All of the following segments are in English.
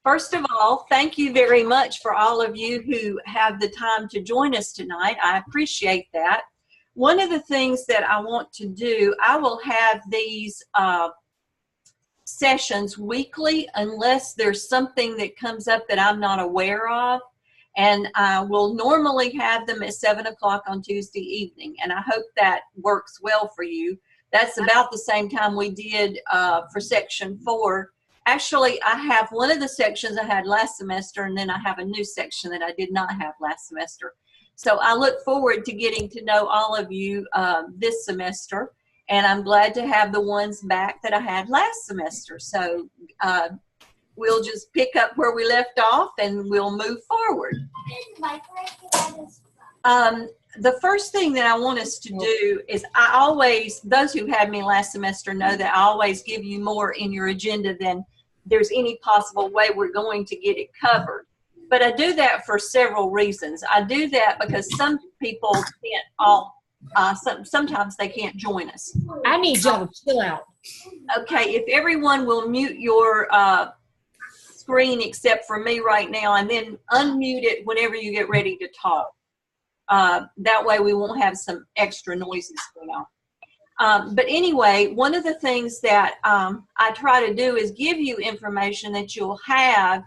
First of all, thank you very much for all of you who have the time to join us tonight. I appreciate that. One of the things that I want to do, I will have these sessions weekly unless there's something that comes up that I'm not aware of. And I will normally have them at 7 o'clock on Tuesday evening. And I hope that works well for you. That's about the same time we did for section 4. Actually, I have one of the sections I had last semester, and then I have a new section that I did not have last semester. So I look forward to getting to know all of you this semester, and I'm glad to have the ones back that I had last semester. So we'll just pick up where we left off, and we'll move forward. The first thing that I want us to do is I always, those who had me last semester know that I always give you more in your agenda than there's any possible way we're going to get it covered. But I do that for several reasons. I do that because some people can't all, sometimes they can't join us. I need y'all to chill out. Okay, if everyone will mute your screen except for me right now, and then unmute it whenever you get ready to talk. That way we won't have some extra noises going on. But anyway, one of the things that I try to do is give you information that you'll have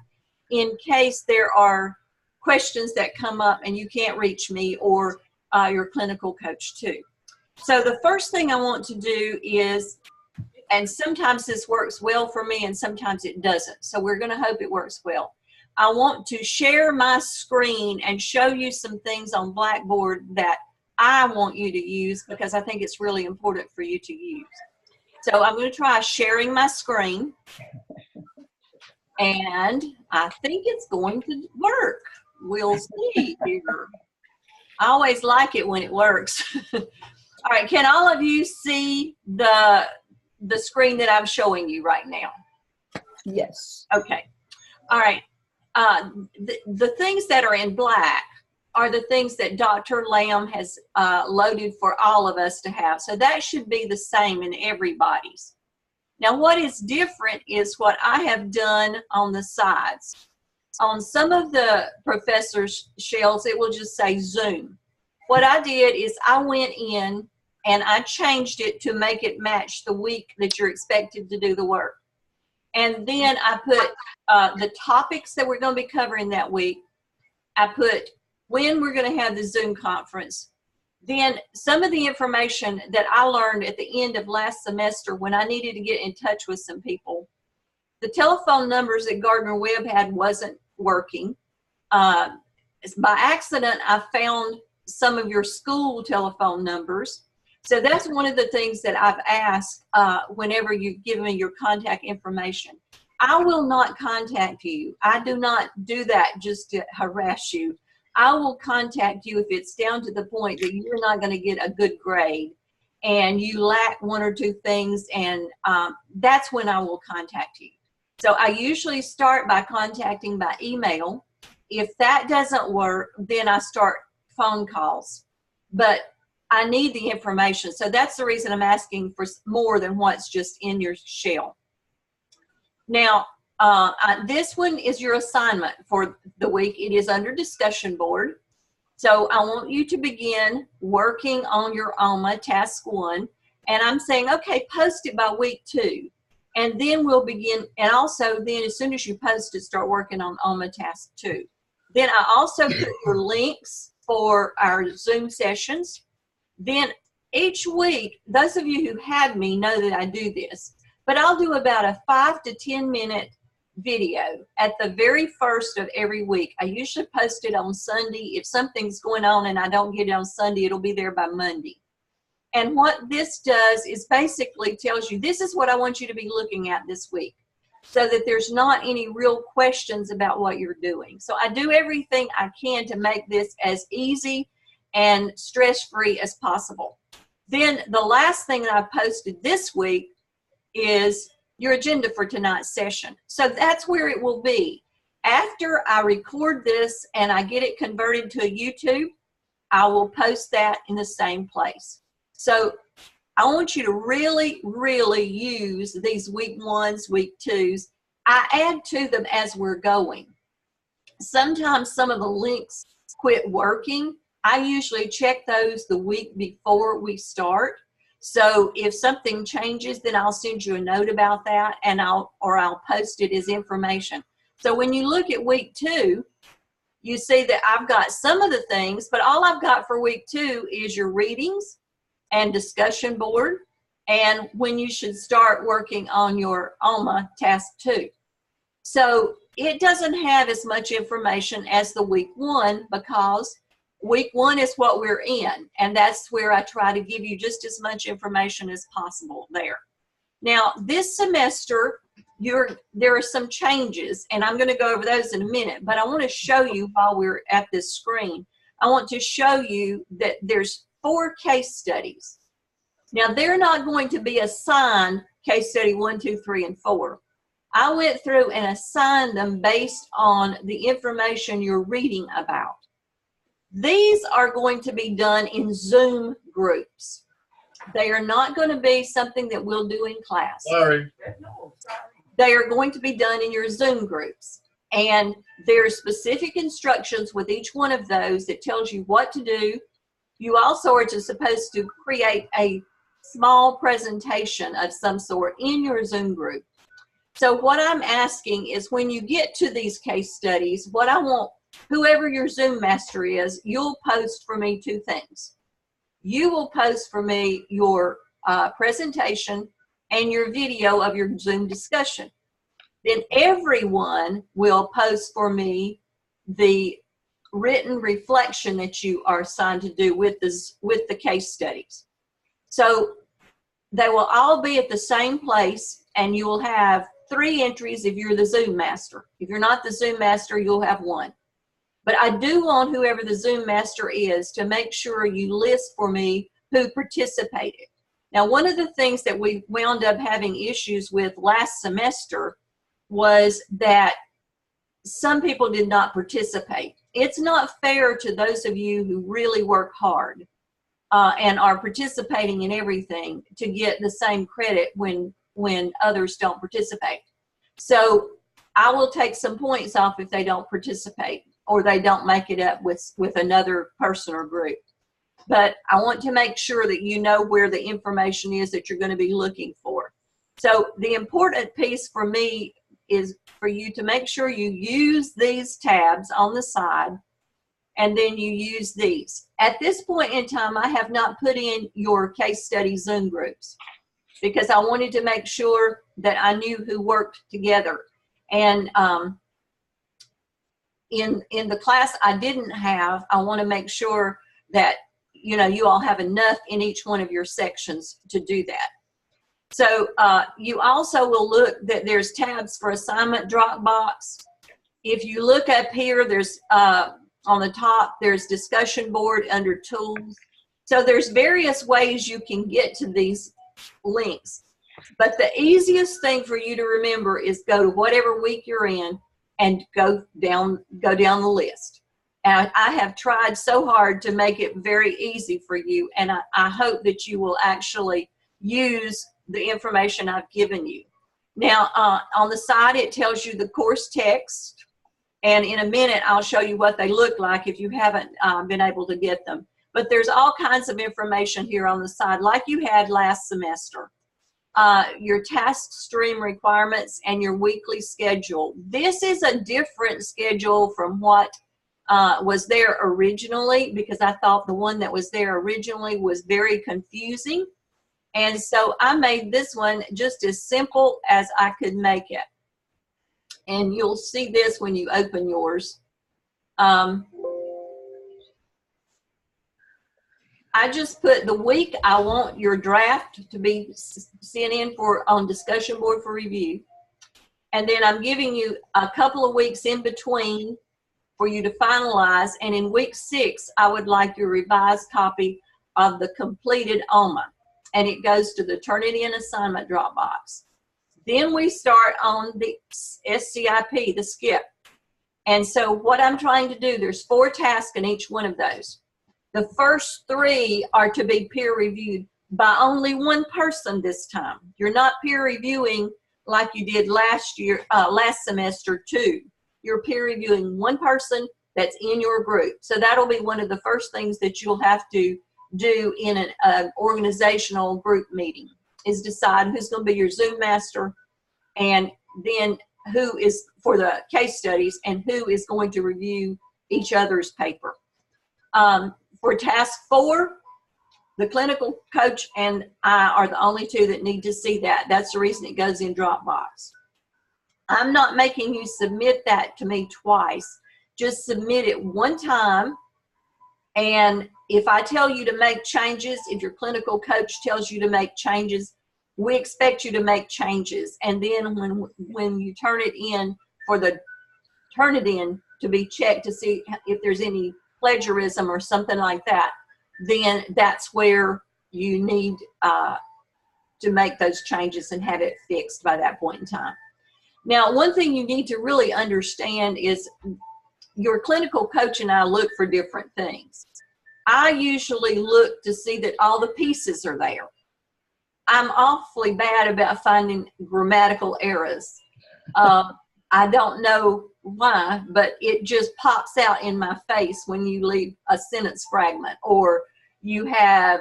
in case there are questions that come up and you can't reach me or your clinical coach too. So the first thing I want to do is, and sometimes this works well for me and sometimes it doesn't, so we're going to hope it works well. I want to share my screen and show you some things on Blackboard that I want you to use because I think it's really important for you to use. So I'm going to try sharing my screen, and I think it's going to work. We'll see here. I always like it when it works. All right, can all of you see the screen that I'm showing you right now? Yes. Okay. All right. The things that are in black are the things that Dr. Lamb has loaded for all of us to have. So that should be the same in everybody's. Now what is different is what I have done on the sides. On some of the professor's shells, it will just say Zoom. What I did is I went in and I changed it to make it match the week that you're expected to do the work. And then I put the topics that we're going to be covering that week. I put when we're going to have the Zoom conference. Then some of the information that I learned at the end of last semester when I needed to get in touch with some people. The telephone numbers that Gardner Webb had wasn't working. By accident, I found some of your school telephone numbers. So that's one of the things that I've asked whenever you give me your contact information. I will not contact you. I do not do that just to harass you. I will contact you if it's down to the point that you're not going to get a good grade and you lack one or two things, and that's when I will contact you. So I usually start by contacting by email. If that doesn't work, then I start phone calls. But I need the information. So that's the reason I'm asking for more than what's just in your shell. Now, this one is your assignment for the week. It is under discussion board. So I want you to begin working on your OMA task 1. And I'm saying, okay, post it by week 2. And then we'll begin. And also then as soon as you post it, start working on OMA task 2. Then I also put your links for our Zoom sessions. Then each week, those of you who had me know that I do this, but I'll do about a 5 to 10 minute video at the very first of every week. I usually post it on Sunday. If something's going on and I don't get it on Sunday, it'll be there by Monday. And what this does is basically tells you, this is what I want you to be looking at this week, so that there's not any real questions about what you're doing. So I do everything I can to make this as easy and stress-free as possible. Then the last thing that I posted this week is your agenda for tonight's session. So that's where it will be. After I record this and I get it converted to a YouTube, I will post that in the same place. So I want you to really, really use these week 1s, week 2s I add to them as we're going. Sometimes some of the links quit working. I usually check those the week before we start. So if something changes, then I'll send you a note about that, and I'll post it as information. So when you look at week 2, you see that I've got some of the things, but all I've got for week 2 is your readings and discussion board, and when you should start working on your OMA task 2. So it doesn't have as much information as the week 1, because week 1 is what we're in, and that's where I try to give you just as much information as possible there. Now, this semester, there are some changes, and I'm going to go over those in a minute, but I want to show you while we're at this screen, I want to show you that there's 4 case studies. Now, they're not going to be assigned case study 1, 2, 3, and 4. I went through and assigned them based on the information you're reading about. These are going to be done in Zoom groups. They are not going to be something that we'll do in class. Sorry. They are going to be done in your Zoom groups. And there are specific instructions with each one of those that tells you what to do. You also are just supposed to create a small presentation of some sort in your Zoom group. So what I'm asking is, when you get to these case studies, what I want, whoever your Zoom master is, you'll post for me 2 things. You will post for me your presentation and your video of your Zoom discussion. Then everyone will post for me the written reflection that you are assigned to do with the case studies. So they will all be at the same place, and you will have 3 entries if you're the Zoom master. If you're not the Zoom master, you'll have 1. But I do want whoever the Zoom master is to make sure you list for me who participated. Now, one of the things that we wound up having issues with last semester was that some people did not participate. It's not fair to those of you who really work hard and are participating in everything to get the same credit when others don't participate. So I will take some points off if they don't participate or they don't make it up with another person or group. But I want to make sure that you know where the information is that you're going to be looking for. So the important piece for me is for you to make sure you use these tabs on the side, and then you use these. At this point in time, I have not put in your case study Zoom groups because I wanted to make sure that I knew who worked together. And in the class I didn't have, I want to make sure that you all have enough in each one of your sections to do that. So you also will look that there's tabs for assignment Dropbox. If you look up here, there's on the top, there's discussion board under tools. So there's various ways you can get to these links. But the easiest thing for you to remember is go to whatever week you're in and go down the list. And I have tried so hard to make it very easy for you, and I hope that you will actually use the information I've given you. Now, on the side, it tells you the course text, and in a minute, I'll show you what they look like if you haven't been able to get them. But there's all kinds of information here on the side, like you had last semester. Your task stream requirements and your weekly schedule. This is a different schedule from what was there originally, because I thought the one that was there originally was very confusing. And so I made this one just as simple as I could make it. And you'll see this when you open yours. I just put the week I want your draft to be sent in on discussion board for review. And then I'm giving you a couple of weeks in between for you to finalize. And in week 6, I would like your revised copy of the completed OMA. And it goes to the Turn It In assignment Dropbox. Then we start on the SCIP, the skip. And so what I'm trying to do, there's 4 tasks in each one of those. The first 3 are to be peer reviewed by only one person this time. You're not peer reviewing like you did last year, last semester too. You're peer reviewing one person that's in your group. So that'll be one of the first things that you'll have to do in an organizational group meeting, is decide who's going to be your Zoom master, and then who is for the case studies, and who is going to review each other's paper. For task 4, the clinical coach and I are the only two that need to see that. That's the reason it goes in Dropbox. I'm not making you submit that to me twice. Just submit it one time. And if I tell you to make changes, if your clinical coach tells you to make changes, we expect you to make changes. And then when you turn it in to be checked to see if there's any plagiarism or something like that, then that's where you need to make those changes and have it fixed by that point in time. Now, one thing you need to really understand is your clinical coach and I look for different things. I usually look to see that all the pieces are there. I'm awfully bad about finding grammatical errors. I don't know why, but it just pops out in my face when you leave a sentence fragment, or you have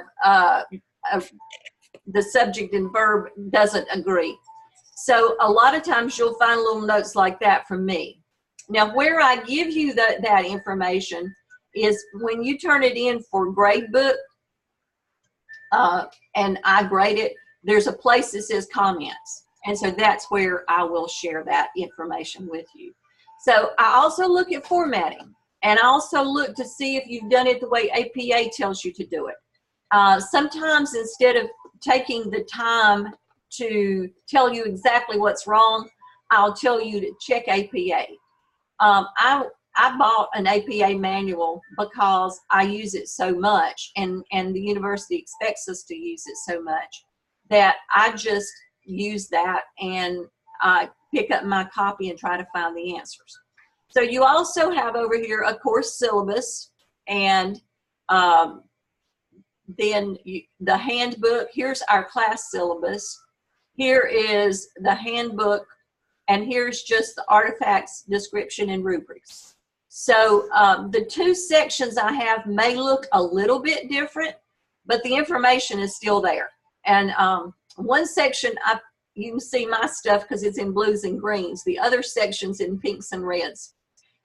the subject and verb doesn't agree. So a lot of times you'll find little notes like that from me. Now, where I give you that information is when you turn it in for gradebook, and I grade it, there's a place that says comments. And so that's where I will share that information with you. So I also look at formatting, and I also look to see if you've done it the way APA tells you to do it. Sometimes instead of taking the time to tell you exactly what's wrong, I'll tell you to check APA. I bought an APA manual because I use it so much, and the university expects us to use it so much, that I just use that and pick up my copy and try to find the answers. So you also have over here a course syllabus, and then the handbook. Here's our class syllabus. Here is the handbook, and here's just the artifacts, description, and rubrics. So the two sections I have may look a little bit different, but the information is still there. And one section, you can see my stuff because it's in blues and greens. The other section's in pinks and reds.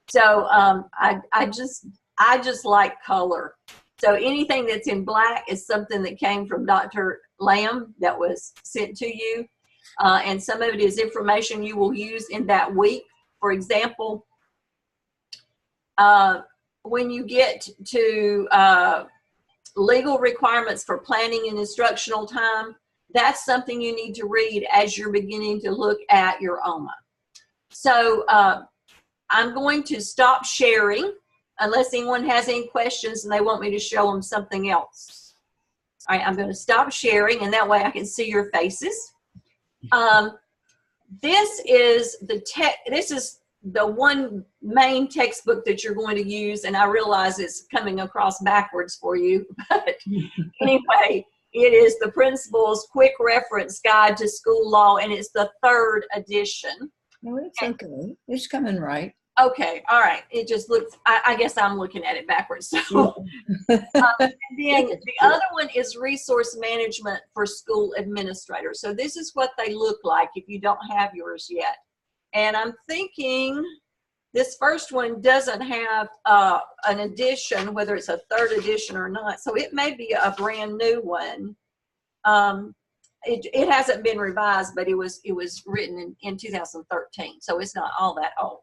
So I just like color. So anything that's in black is something that came from Dr. Lamb that was sent to you. And some of it is information you will use in that week. For example, when you get to legal requirements for planning and instructional time, that's something you need to read as you're beginning to look at your OMA. So I'm going to stop sharing unless anyone has any questions and they want me to show them something else. All right, I'm going to stop sharing, and that way I can see your faces. This is the one main textbook that you're going to use, and I realize it's coming across backwards for you, but anyway, it is the Principal's Quick Reference Guide to School Law, and it's the 3rd edition. No, it's okay. It's coming right. Okay, all right. It just looks, I guess I'm looking at it backwards. So, and then the other one is Resource Management for School Administrators. So this is what they look like if you don't have yours yet. And I'm thinking this first one doesn't have an edition, whether it's a 3rd edition or not. So it may be a brand new one. It hasn't been revised, but it was written in 2013. So it's not all that old.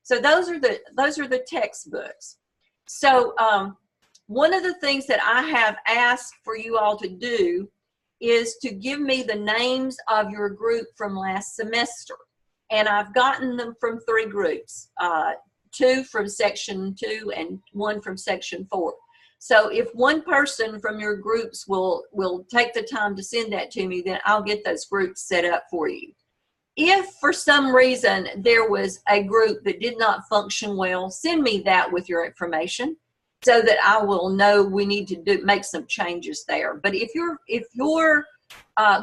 So those are the textbooks. So one of the things that I have asked for you all to do is to give me the names of your group from last semester. And I've gotten them from 3 groups, 2 from section 2 and 1 from section 4. So if one person from your groups will take the time to send that to me, then I'll get those groups set up for you. If for some reason there was a group that did not function well, send me that with your information so that I will know we need to make some changes there. But if your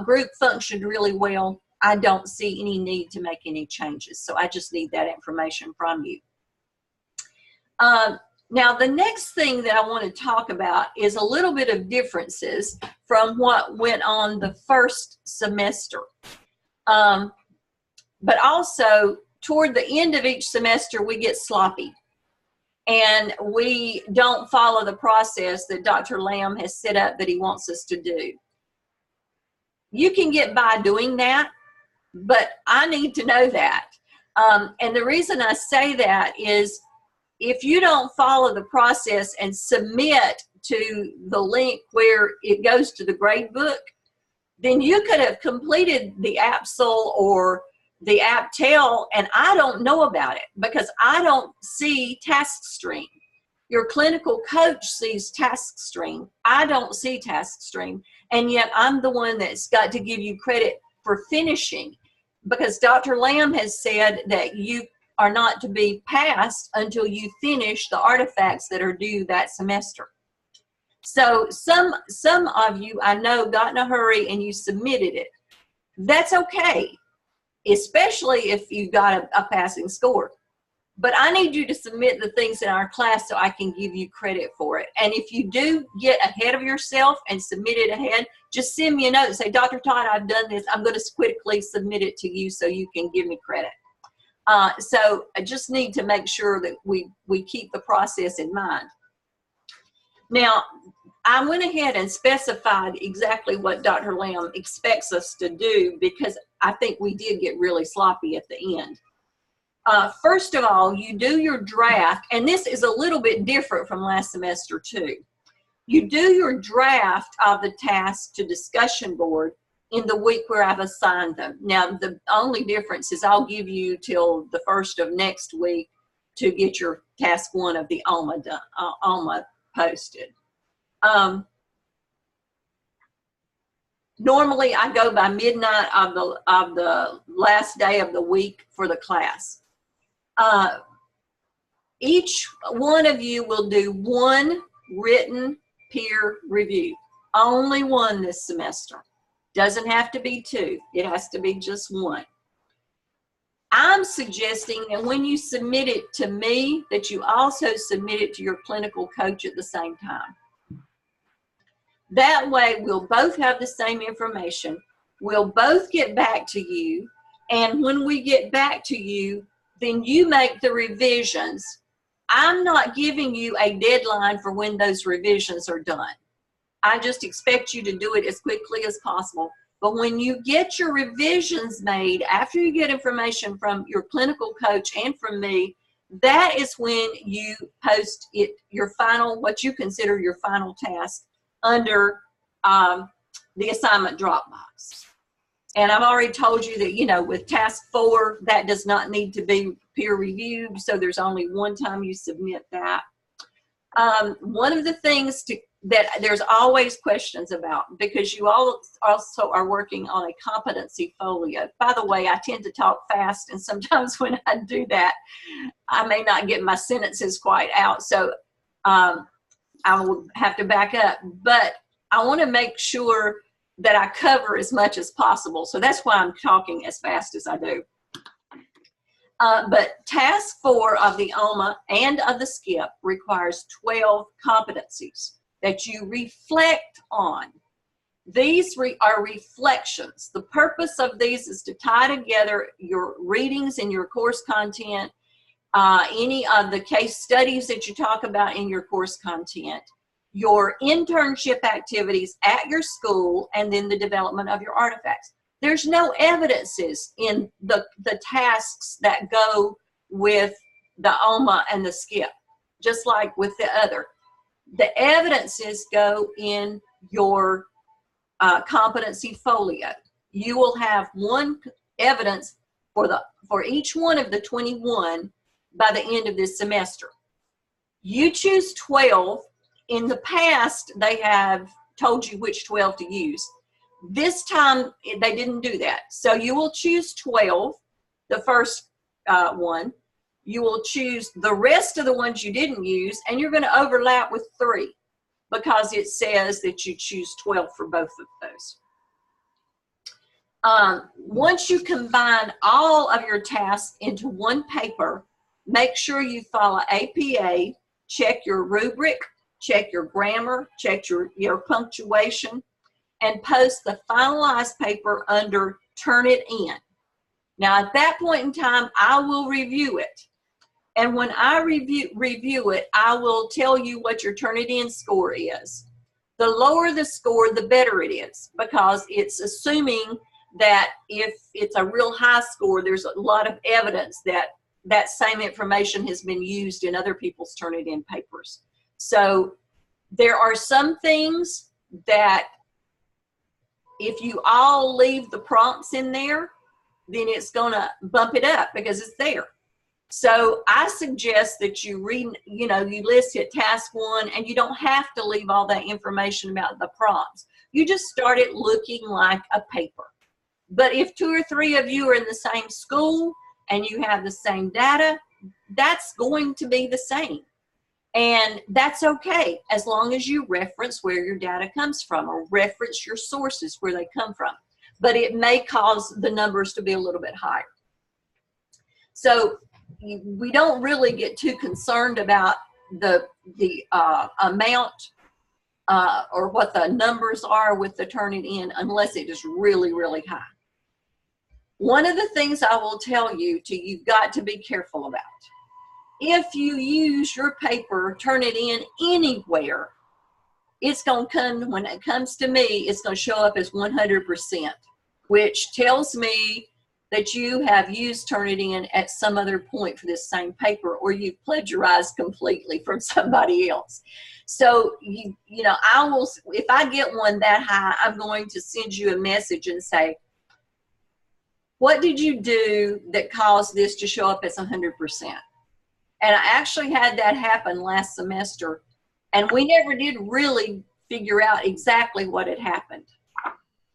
group functioned really well, I don't see any need to make any changes. So I just need that information from you. Now, the next thing that I want to talk about is a little bit of differences from what went on the first semester. But also, toward the end of each semester, we get sloppy. And we don't follow the process that Dr. Lamb has set up that he wants us to do. You can get by doing that, but I need to know that. And the reason I say that is if you don't follow the process and submit to the link where it goes to the grade book, then you could have completed the APSL or the APTEL, and I don't know about it because I don't see task stream. Your clinical coach sees task stream. I don't see task stream, and yet I'm the one that's got to give you credit for finishing, because Dr. Lamb has said that you are not to be passed until you finish the artifacts that are due that semester. So some of you I know got in a hurry and you submitted it. That's okay, especially if you got a passing score. But I need you to submit the things in our class so I can give you credit for it. And if you do get ahead of yourself and submit it ahead, just send me a note and say, Dr. Todd, I've done this. I'm going to quickly submit it to you so you can give me credit. So I just need to make sure that we keep the process in mind. Now, I went ahead and specified exactly what Dr. Lamb expects us to do because I think we did get really sloppy at the end. First of all, you do your draft, and this is a little bit different from last semester too. You do your draft of the task to discussion board in the week where I've assigned them. Now, the only difference is I'll give you till the first of next week to get your task 1 of the ALMA posted. Normally, I go by midnight of the last day of the week for the class. Each one of you will do 1 written peer review. Only 1 this semester. Doesn't have to be 2. It has to be just 1. I'm suggesting that when you submit it to me, that you also submit it to your clinical coach at the same time. That way, we'll both have the same information. We'll both get back to you. And when we get back to you, then you make the revisions. I'm not giving you a deadline for when those revisions are done. I just expect you to do it as quickly as possible. But when you get your revisions made, after you get information from your clinical coach and from me, that is when you post it, your final, what you consider your final task under the assignment Dropbox. And I've already told you that, you know, with task 4, that does not need to be peer reviewed. So there's only 1 time you submit that. One of the things that there's always questions about, because you all also are working on a competency folio. By the way, I tend to talk fast, and sometimes when I do that, I may not get my sentences quite out. So I will have to back up. But I want to make sure that I cover as much as possible. So that's why I'm talking as fast as I do. But task 4 of the OMA and of the SCIP requires 12 competencies that you reflect on. These are reflections. The purpose of these is to tie together your readings and your course content, any of the case studies that you talk about in your course content, your internship activities at your school, and then the development of your artifacts. There's no evidences in the tasks that go with the OMA and the SCIP, just like with the other. The evidences go in your competency folio. You will have 1 evidence for each one of the 21 by the end of this semester. You choose 12. In the past, they have told you which 12 to use. This time, they didn't do that. So you will choose 12, the first one. You will choose the rest of the ones you didn't use, and you're going to overlap with 3 because it says that you choose 12 for both of those. Once you combine all of your tasks into one paper, make sure you follow APA, check your rubric, check your grammar, check your punctuation, and post the finalized paper under Turn It In. Now, at that point in time, I will review it. And when I review it, I will tell you what your Turn It In score is. The lower the score, the better it is, because it's assuming that if it's a real high score, there's a lot of evidence that that same information has been used in other people's Turn It In papers. So there are some things that if you all leave the prompts in there, then it's going to bump it up because it's there. So I suggest that you you list it task 1, and you don't have to leave all that information about the prompts. You just start it looking like a paper. But if 2 or 3 of you are in the same school and you have the same data, that's going to be the same. And that's okay, as long as you reference where your data comes from or reference your sources where they come from. But it may cause the numbers to be a little bit higher. So we don't really get too concerned about the amount or what the numbers are with the Turn It In unless it is really, really high. One of the things I will tell you you've got to be careful about. If you use your paper, Turn It In anywhere, it's going to come, when it comes to me, it's going to show up as 100%, which tells me that you have used Turn It In at some other point for this same paper, or you've plagiarized completely from somebody else. So, I will, if I get one that high, I'm going to send you a message and say, what did you do that caused this to show up as 100%? And I actually had that happen last semester, and we never did really figure out exactly what had happened.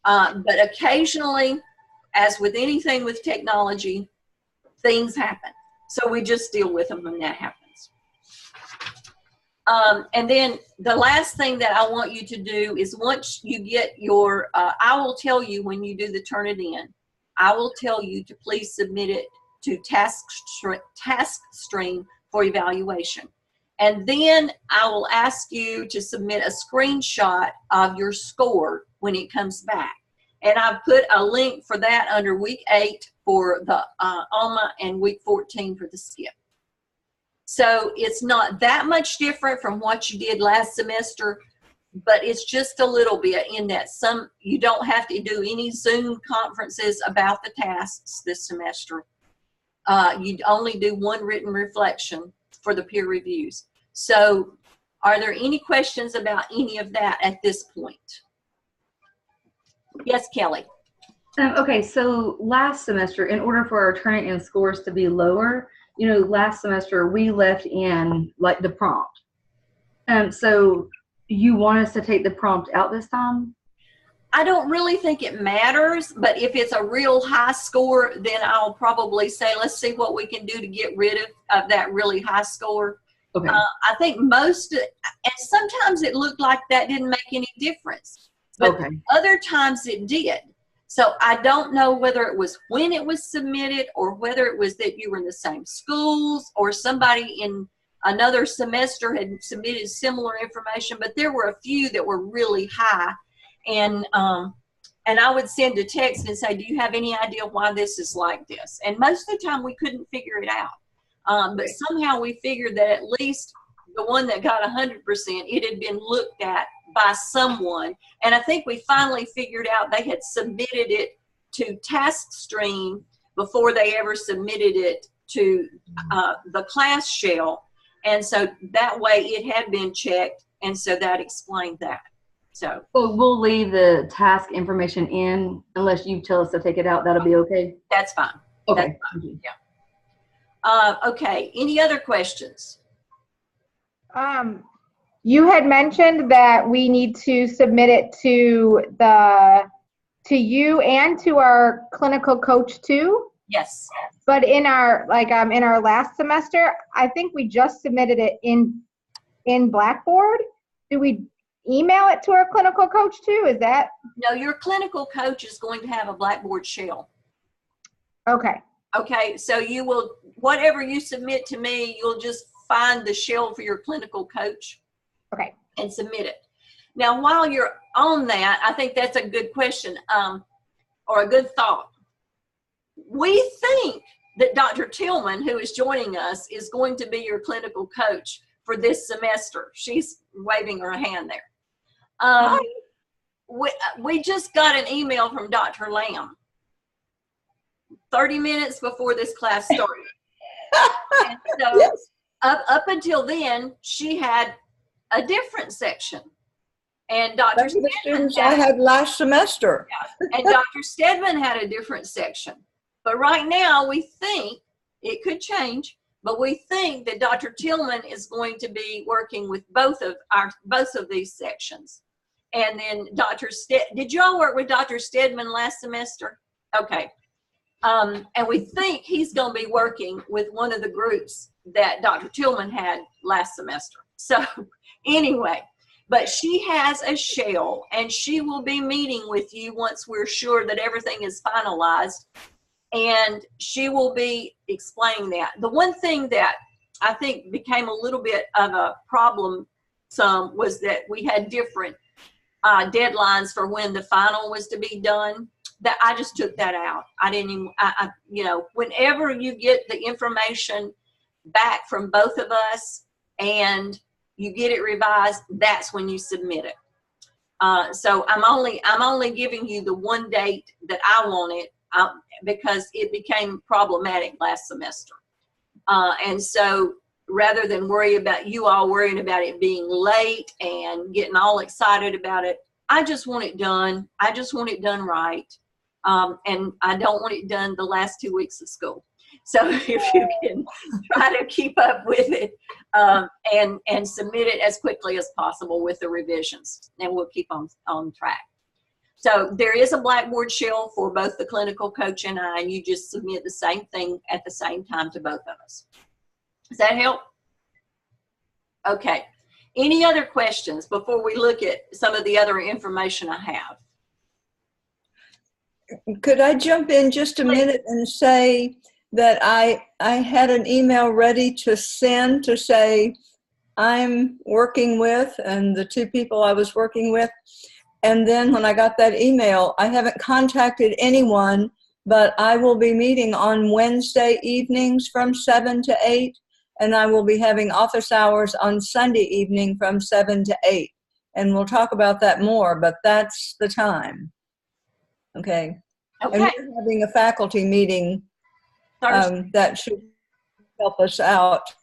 But occasionally, as with anything with technology, things happen. So we just deal with them when that happens. And then the last thing that I want you to do is once you get your, I will tell you when you do the Turn It In, I will tell you to please submit it to TaskStream for evaluation. And then I will ask you to submit a screenshot of your score when it comes back. And I've put a link for that under week 8 for the ALMA and week 14 for the SCIP. So it's not that much different from what you did last semester, but it's just a little bit in that you don't have to do any Zoom conferences about the tasks this semester. You'd only do one written reflection for the peer reviews. So are there any questions about any of that at this point? Yes, Kelly. Okay, so last semester, in order for our Turn It In scores to be lower, last semester we left in like the prompt. So you want us to take the prompt out this time? I don't really think it matters, but if it's a real high score, then I'll probably say, let's see what we can do to get rid of that really high score. Okay. I think and sometimes it looked like that didn't make any difference, but other times it did. So I don't know whether it was when it was submitted or whether it was that you were in the same schools or somebody in another semester had submitted similar information, but there were a few that were really high. And I would send a text and say, do you have any idea why this is like this? And most of the time we couldn't figure it out. But somehow we figured that at least the one that got 100%, it had been looked at by someone. And I think we finally figured out they had submitted it to TaskStream before they ever submitted it to the class shell. And so that way it had been checked. And so that explained that. So we'll leave the task information in unless you tell us to take it out. That'll be okay? That's fine. Okay. That's fine. Yeah. Okay. Any other questions? You had mentioned that we need to submit it to you and to our clinical coach too. Yes. But in our last semester, I think we just submitted it in Blackboard. email it to our clinical coach too? Is that? No, your clinical coach is going to have a Blackboard shell. Okay. Okay, so you will, whatever you submit to me, you'll just find the shell for your clinical coach. Okay. And submit it. Now, while you're on that, I think that's a good question, or a good thought. We think that Dr. Tillman, who is joining us, is going to be your clinical coach for this semester. She's waving her hand there. We just got an email from Dr. Lamb 30 minutes before this class started. And so Yes. up until then, she had a different section. And Dr. Those are the Stedman students I had last semester. and Dr. Stedman had a different section. But right now, we think, it could change, but we think that Dr. Tillman is going to be working with both of these sections. And then did you all work with Dr. Stedman last semester? Okay. And we think he's going to be working with one of the groups that Dr. Tillman had last semester. So anyway, but she has a shell, and she will be meeting with you once we're sure that everything is finalized, and she will be explaining that. The one thing that I think became a little bit of a problem was that we had different deadlines for when the final was to be done. That I just took that out. I didn't even, whenever you get the information back from both of us and you get it revised, that's when you submit it. So I'm only giving you the one date that I wanted because it became problematic last semester. And so rather than worry about you all worrying about it being late and getting all excited about it, I just want it done. I just want it done right. And I don't want it done the last 2 weeks of school. So if you can try to keep up with it and submit it as quickly as possible with the revisions, and we'll keep on track. So there is a Blackboard shell for both the clinical coach and I, and you just submit the same thing at the same time to both of us. Does that help? Okay. Any other questions before we look at some of the other information I have? Could I jump in just a minute and say that I had an email ready to send to say I'm working with, and the two people I was working with. And then when I got that email, I haven't contacted anyone, but I will be meeting on Wednesday evenings from 7 to 8, and I will be having office hours on Sunday evening from 7 to 8. And we'll talk about that more, but that's the time. Okay. Okay. And we're having a faculty meeting that should help us out.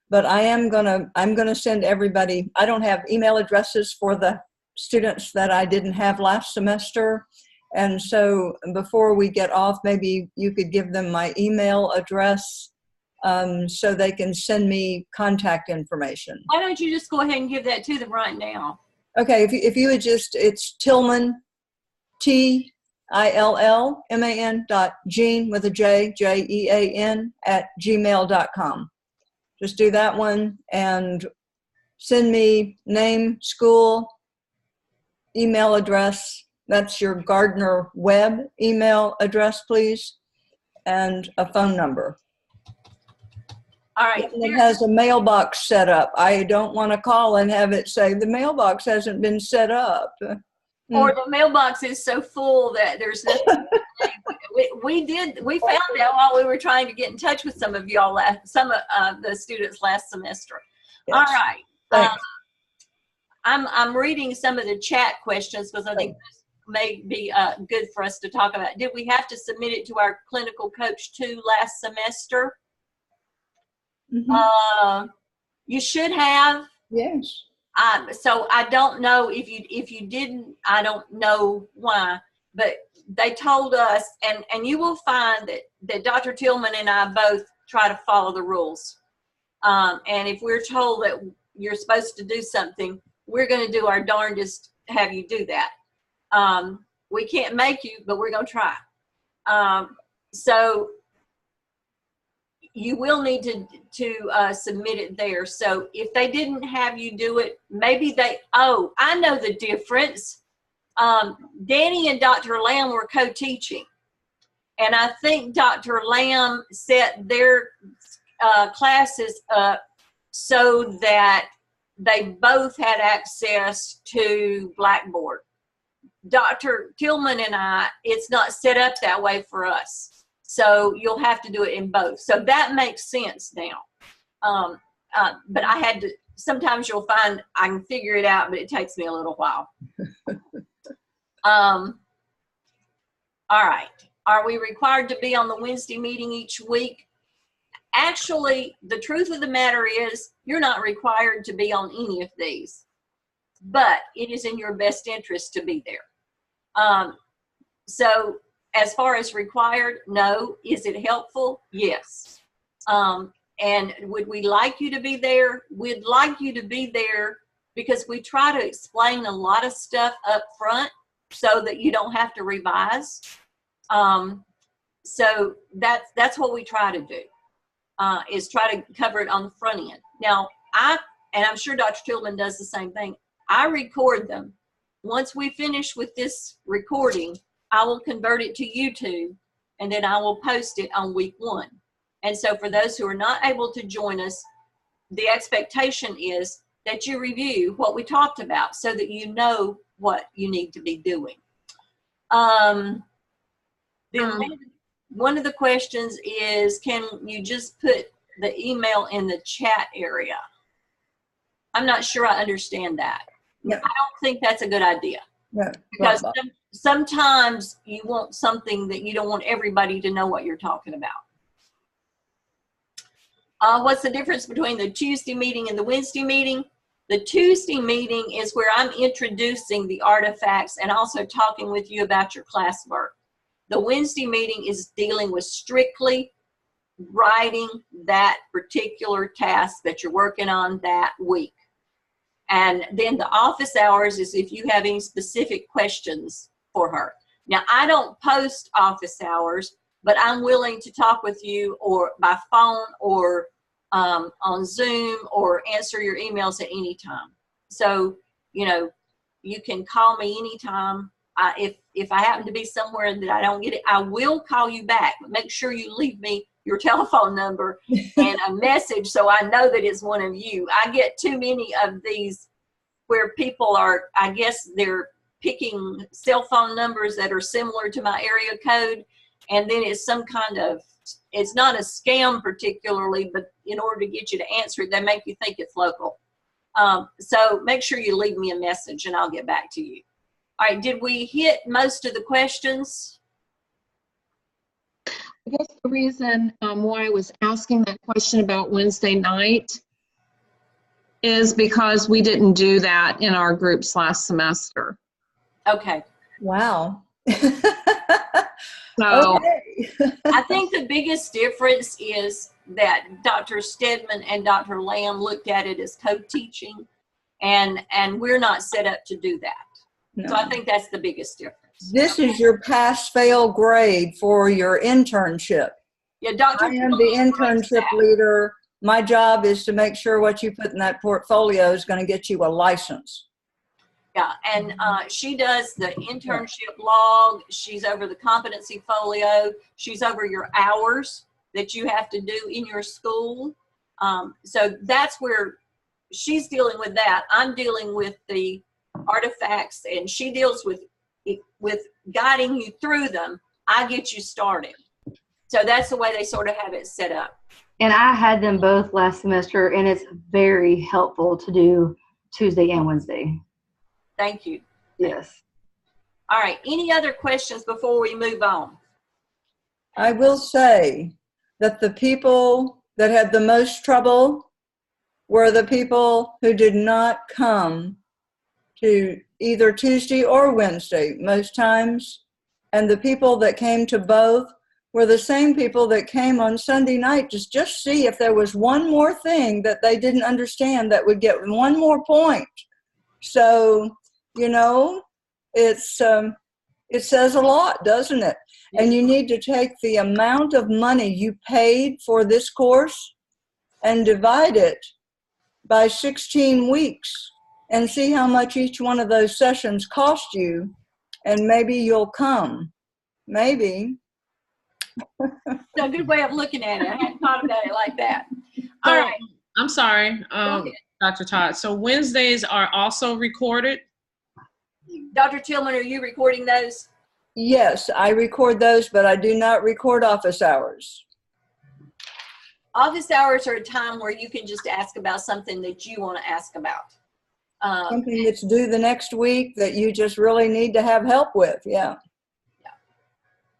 But I'm gonna send everybody. I don't have email addresses for the students that I didn't have last semester, and so before we get off, maybe you could give them my email address so they can send me contact information. Why don't you just go ahead and give that to them right now? Okay, if you would just, it's Tillman, TILLMAN.Jean with a J, JEAN @gmail.com. Just do that one and send me name, school, email address. That's your Gardner Webb email address, please, and a phone number. All right. And it has a mailbox set up. I don't want to call and have it say the mailbox hasn't been set up. Or the mailbox is so full that there's nothing. we found out while we were trying to get in touch with some of y'all, some of the students last semester. Yes. All right. Thanks. I'm reading some of the chat questions because I think this may be good for us to talk about. Did we have to submit it to our clinical coach too last semester? Mm-hmm. You should have. Yes. So I don't know if you didn't, I don't know why, but they told us, and you will find that Dr. Tillman and I both try to follow the rules. And if we're told that you're supposed to do something, we're going to do our darndest to have you do that. We can't make you, but we're going to try. So you will need to submit it there. So if they didn't have you do it, maybe oh, I know the difference. Danny and Dr. Lamb were co-teaching. And I think Dr. Lamb set their classes up so that they both had access to Blackboard. Dr. Tillman and I, it's not set up that way for us. So you'll have to do it in both. So that makes sense now. But I had to, sometimes you'll find I can figure it out, but it takes me a little while. All right. Are we required to be on the Wednesday meeting each week? Actually, the truth of the matter is you're not required to be on any of these, but it is in your best interest to be there. So as far as required, no. Is it helpful? Yes. And would we like you to be there? We'd like you to be there because we try to explain a lot of stuff up front so that you don't have to revise. So that's what we try to do, is try to cover it on the front end. Now, and I'm sure Dr. Tillman does the same thing, I record them. Once we finish with this recording, I will convert it to YouTube, and then I will post it on week 1. And so for those who are not able to join us, the expectation is that you review what we talked about so that you know what you need to be doing. Then one of the questions is, can you just put the email in the chat area? I'm not sure I understand that. Yeah. I don't think that's a good idea. Yeah. Because sometimes you want something that you don't want everybody to know what you're talking about. What's the difference between the Tuesday meeting and the Wednesday meeting? The Tuesday meeting is where I'm introducing the artifacts and also talking with you about your classwork. The Wednesday meeting is dealing with strictly writing that particular task that you're working on that week. And then the office hours is if you have any specific questions for her. Now, I don't post office hours, but I'm willing to talk with you or by phone or on Zoom or answer your emails at any time. So, you know, you can call me anytime. If I happen to be somewhere that I don't get it, I will call you back. But make sure you leave me your telephone number and a message so I know that it's one of you. I get too many of these where people are, I guess they're picking cell phone numbers that are similar to my area code, and then it's some kind of, it's not a scam particularly, but in order to get you to answer it, they make you think it's local. So make sure you leave me a message and I'll get back to you. All right, did we hit most of the questions? I guess the reason why I was asking that question about Wednesday night is because we didn't do that in our groups last semester. Okay. Wow. So okay. I think the biggest difference is that Dr. Stedman and Dr. Lamb looked at it as co-teaching, and we're not set up to do that. No. So I think that's the biggest difference. This is your pass-fail grade for your internship. Yeah, Dr. I am the internship leader. My job is to make sure what you put in that portfolio is going to get you a license. Yeah, and she does the internship log. She's over the competency folio. She's over your hours that you have to do in your school. So that's where she's dealing with that. I'm dealing with the artifacts, and she deals with guiding you through them. I get you started. So that's the way they sort of have it set up. And I had them both last semester, and it's very helpful to do Tuesday and Wednesday. Thank you. Yes. All right. Any other questions before we move on? I will say that the people that had the most trouble were the people who did not come to either Tuesday or Wednesday most times. And the people that came to both were the same people that came on Sunday night to just see if there was one more thing that they didn't understand that would get one more point. So, you know, it's It says a lot, doesn't it? And you need to take the amount of money you paid for this course and divide it by 16 weeks and see how much each one of those sessions cost you, and maybe you'll come. Maybe. It's a good way of looking at it. I hadn't thought about it like that. All So, right. I'm sorry, Go ahead. Dr. Todd. So Wednesdays are also recorded? Dr. Tillman, are you recording those? Yes, I record those, but I do not record office hours. Office hours are a time where you can just ask about something that you want to ask about. Something that's due the next week that you just really need to have help with, yeah.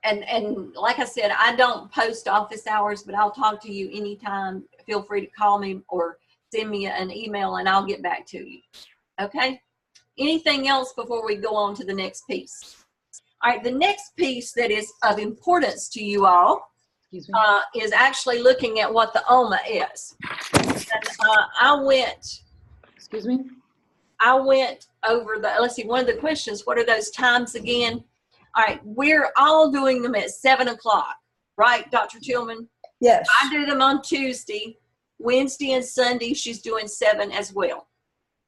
And like I said, I don't post office hours, but I'll talk to you anytime. Feel free to call me or send me an email and I'll get back to you. Okay? Anything else before we go on to the next piece? All right, the next piece that is of importance to you all is actually looking at what the OMA is. And, Excuse me? I went over let's see, one of the questions, what are those times again? All right, we're all doing them at 7 o'clock, right, Dr. Tillman? Yes. I do them on Tuesday. Wednesday and Sunday, she's doing 7 as well.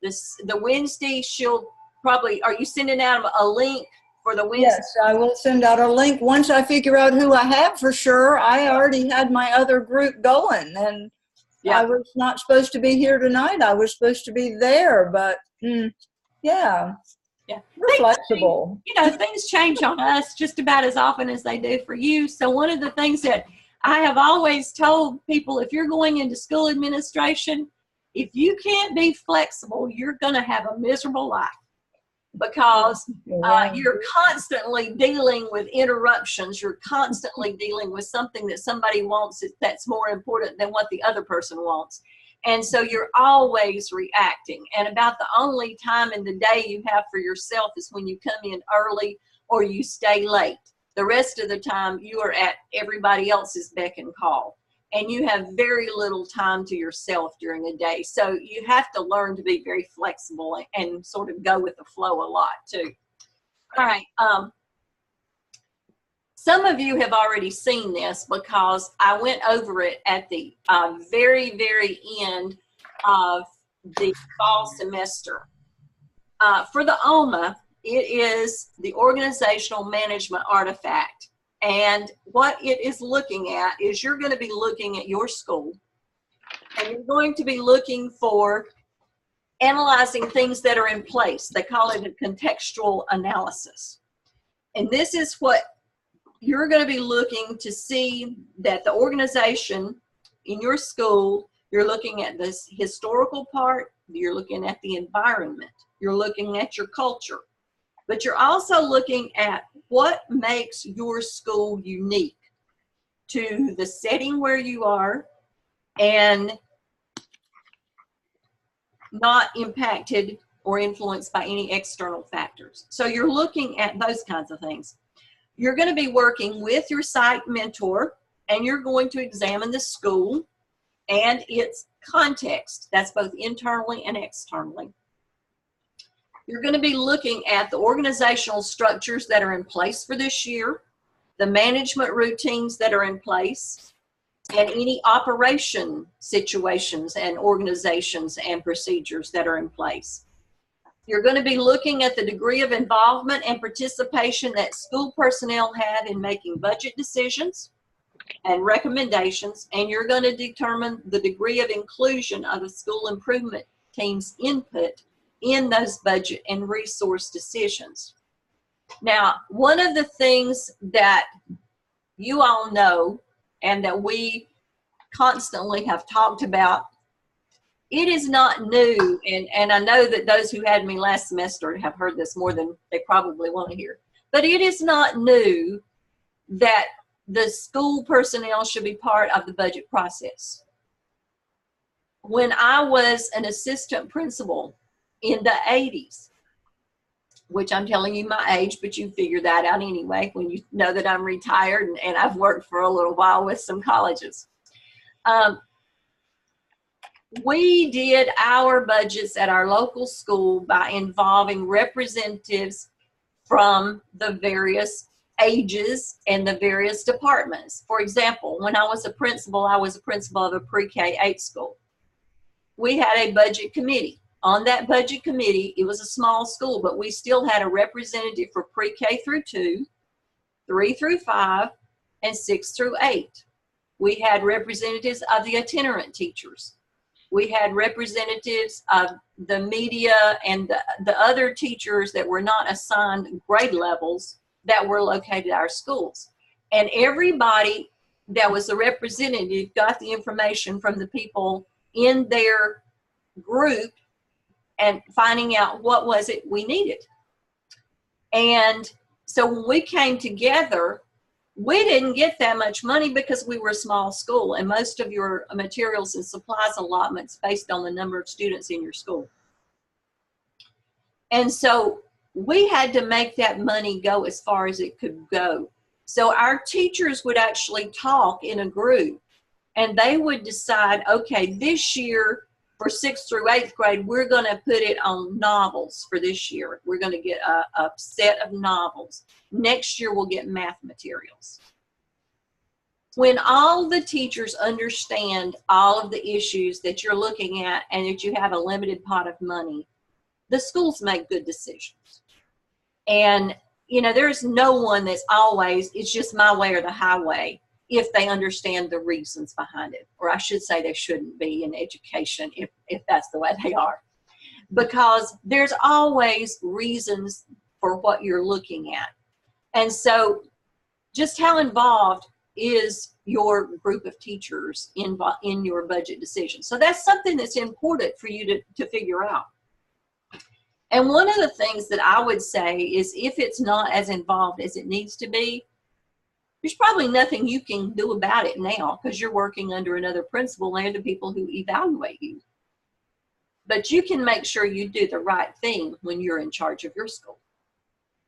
The Wednesday, she'll probably, are you sending out a link for the Wednesday? Yes, I will send out a link once I figure out who I have for sure. I already had my other group going, and I was not supposed to be here tonight. I was supposed to be there, but yeah. We're flexible. Things change on us just about as often as they do for you. So one of the things that I have always told people, if you're going into school administration, if you can't be flexible, you're going to have a miserable life, because you're constantly dealing with interruptions. You're constantly dealing with something that somebody wants that's more important than what the other person wants. And so you're always reacting. And about the only time in the day you have for yourself is when you come in early or you stay late. The rest of the time you are at everybody else's beck and call. And you have very little time to yourself during the day. So you have to learn to be very flexible and sort of go with the flow a lot too. All right. Some of you have already seen this because I went over it at the very, very end of the fall semester. For the OMA, it is the Organizational Management Artifact. And what it is looking at is you're going to be looking at your school, and you're going to be looking for analyzing things that are in place. They call it a contextual analysis. And this is what you're going to be looking to see, that the organization in your school, you're looking at this historical part, you're looking at the environment, you're looking at your culture, but you're also looking at what makes your school unique to the setting where you are and not impacted or influenced by any external factors. So you're looking at those kinds of things. You're going to be working with your site mentor, and you're going to examine the school and its context. That's both internally and externally. You're going to be looking at the organizational structures that are in place for this year, the management routines that are in place, and any operation situations and organizations and procedures that are in place. You're going to be looking at the degree of involvement and participation that school personnel have in making budget decisions and recommendations, and you're going to determine the degree of inclusion of the school improvement team's input in those budget and resource decisions. Now, one of the things that you all know and that we constantly have talked about, it is not new, and I know that those who had me last semester have heard this more than they probably want to hear, but it is not new that the school personnel should be part of the budget process. When I was an assistant principal in the 80s, which I'm telling you my age, but you figure that out anyway when you know that I'm retired and I've worked for a little while with some colleges. We did our budgets at our local school by involving representatives from the various ages and the various departments. For example, when I was a principal of a pre-K 8 school. We had a budget committee. On that budget committee, it was a small school, but we still had a representative for pre-K through 2, 3 through 5, and 6 through 8. We had representatives of the itinerant teachers. We had representatives of the media and the other teachers that were not assigned grade levels that were located at our schools. And everybody that was a representative got the information from the people in their group and finding out what was it we needed. And so when we came together, we didn't get that much money because we were a small school, and most of your materials and supplies allotments based on the number of students in your school. And so we had to make that money go as far as it could go. So our teachers would actually talk in a group, and they would decide, okay, this year for 6th through 8th grade, we're going to put it on novels for this year. We're going to get a set of novels. Next year, we'll get math materials. When all the teachers understand all of the issues that you're looking at and that you have a limited pot of money, the schools make good decisions. And, you know, there's no one that's always, it's just my way or the highway, if they understand the reasons behind it. Or I should say they shouldn't be in education if that's the way they are. Because there's always reasons for what you're looking at. And so just how involved is your group of teachers in your budget decision? So that's something that's important for you to figure out. And one of the things that I would say is if it's not as involved as it needs to be, there's probably nothing you can do about it now because you're working under another principal and the people who evaluate you. But you can make sure you do the right thing when you're in charge of your school.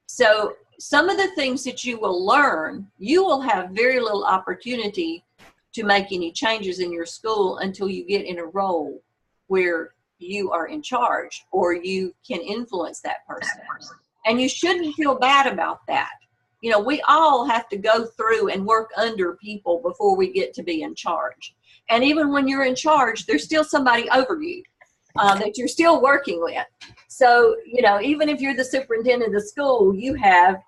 So some of the things that you will learn, you will have very little opportunity to make any changes in your school until you get in a role where you are in charge or you can influence that person. And you shouldn't feel bad about that. You know, we all have to go through and work under people before we get to be in charge. And even when you're in charge, there's still somebody over you that you're still working with. So, you know, even if you're the superintendent of the school, you have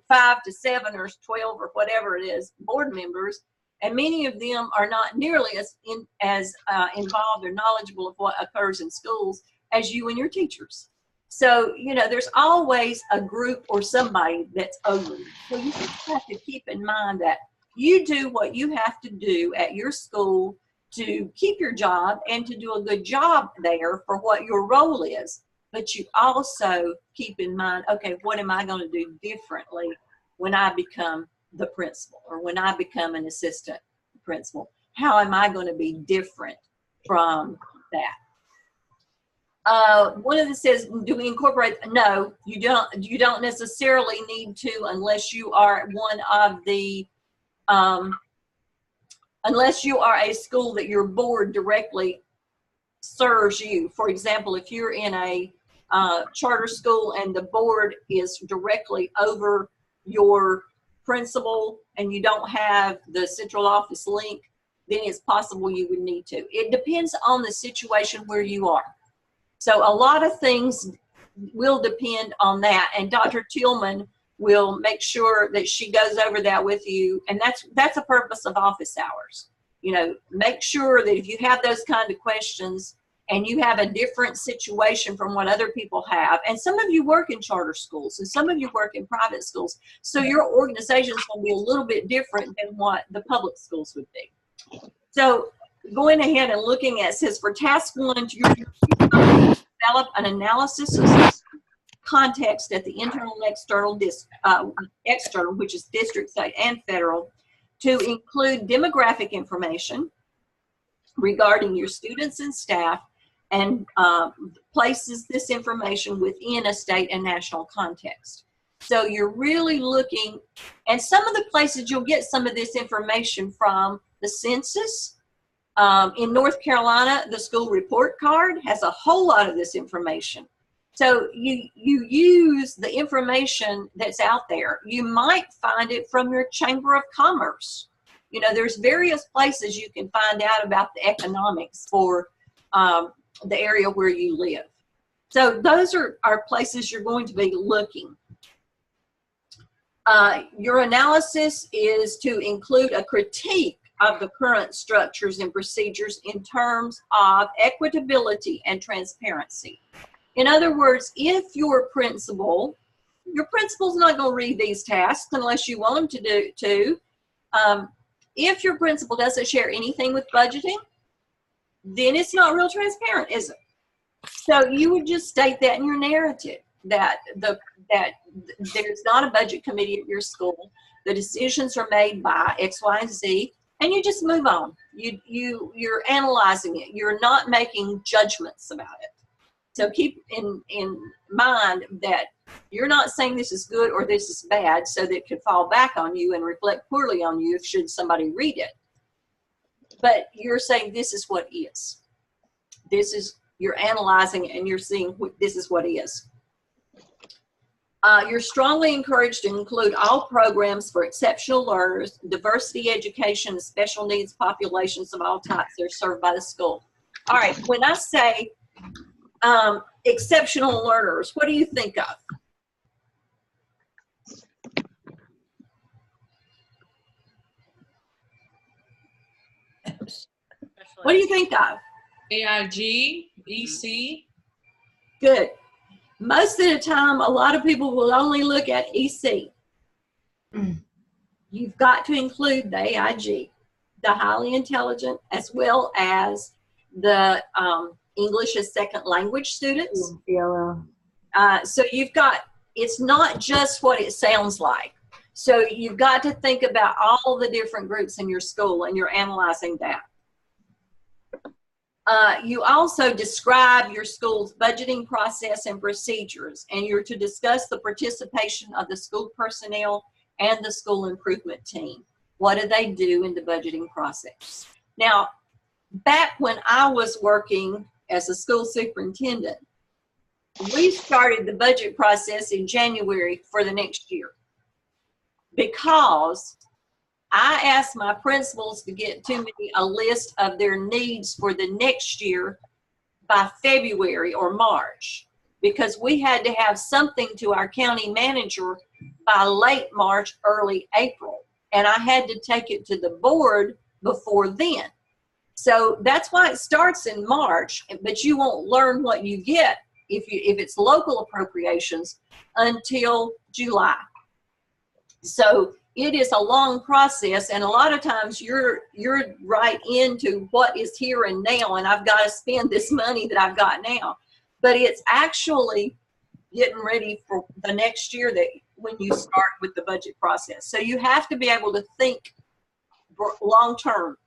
5 to 7 or 12 or whatever it is board members, and many of them are not nearly as involved or knowledgeable of what occurs in schools as you and your teachers. So, you know, there's always a group or somebody that's over you. So you just have to keep in mind that you do what you have to do at your school to keep your job and to do a good job there for what your role is. But you also keep in mind, okay, what am I going to do differently when I become the principal or when I become an assistant principal? How am I going to be different from that? One of them says, do we incorporate? No, you don't. You don't necessarily need to unless you are one of the, unless you are a school that your board directly serves you. For example, if you're in a charter school and the board is directly over your principal and you don't have the central office link, then it's possible you would need to. It depends on the situation where you are. So a lot of things will depend on that, and Dr. Tillman will make sure that she goes over that with you, and that's the purpose of office hours. You know, make sure that if you have those kind of questions and you have a different situation from what other people have, and some of you work in charter schools and some of you work in private schools, so your organization is going to be a little bit different than what the public schools would be. So going ahead and looking at, says for task 1, you're develop an analysis of context at the internal and external, which is district, state, and federal, to include demographic information regarding your students and staff, and places this information within a state and national context. So you're really looking, and some of the places you'll get some of this information from the census. In North Carolina, the school report card has a whole lot of this information. So you use the information that's out there. You might find it from your Chamber of Commerce. You know, there's various places you can find out about the economics for the area where you live. So those are places you're going to be looking. Your analysis is to include a critique of the current structures and procedures in terms of equitability and transparency. In other words, if your principal's not going to read these tasks unless you want them to. If your principal doesn't share anything with budgeting, then it's not real transparent, is it? So you would just state that in your narrative, that there's not a budget committee at your school. The decisions are made by X, Y, and Z, and you just move on. You're analyzing it. You're not making judgments about it. So keep in mind that you're not saying this is good or this is bad so that it could fall back on you and reflect poorly on you should somebody read it. But you're saying this is what is. You're analyzing it and you're seeing this is what is. You're strongly encouraged to include all programs for exceptional learners, diversity education, and special needs populations of all types that are served by the school. All right, when I say exceptional learners, what do you think of? What do you think of? AIG, EC. Good. Most of the time, a lot of people will only look at EC. You've got to include the AIG, the highly intelligent, as well as the English as second language students. So you've got, it's not just what it sounds like. So you've got to think about all the different groups in your school, and you're analyzing that. You also describe your school's budgeting process and procedures, and you're to discuss the participation of the school personnel and the school improvement team. What do they do in the budgeting process? Now, back when I was working as a school superintendent, we started the budget process in January for the next year because I asked my principals to get to me a list of their needs for the next year by February or March, because we had to have something to our county manager by late March, early April. And I had to take it to the board before then. So that's why it starts in March, but you won't learn what you get if it's local appropriations until July. So it is a long process, and a lot of times you're right into what is here and now, and I've got to spend this money that I've got now. But it's actually getting ready for the next year that when you start with the budget process. So you have to be able to think long term,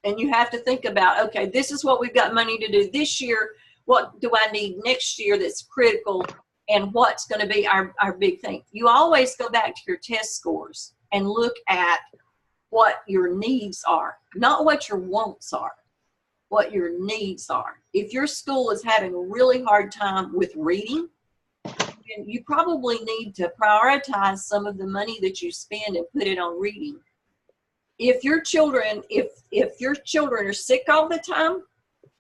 and you have to think about, okay, this is what we've got money to do this year. What do I need next year that's critical, and what's going to be our big thing? You always go back to your test scores and look at what your needs are, not what your wants are, what your needs are. If your school is having a really hard time with reading, then you probably need to prioritize some of the money that you spend and put it on reading. If your children, if your children are sick all the time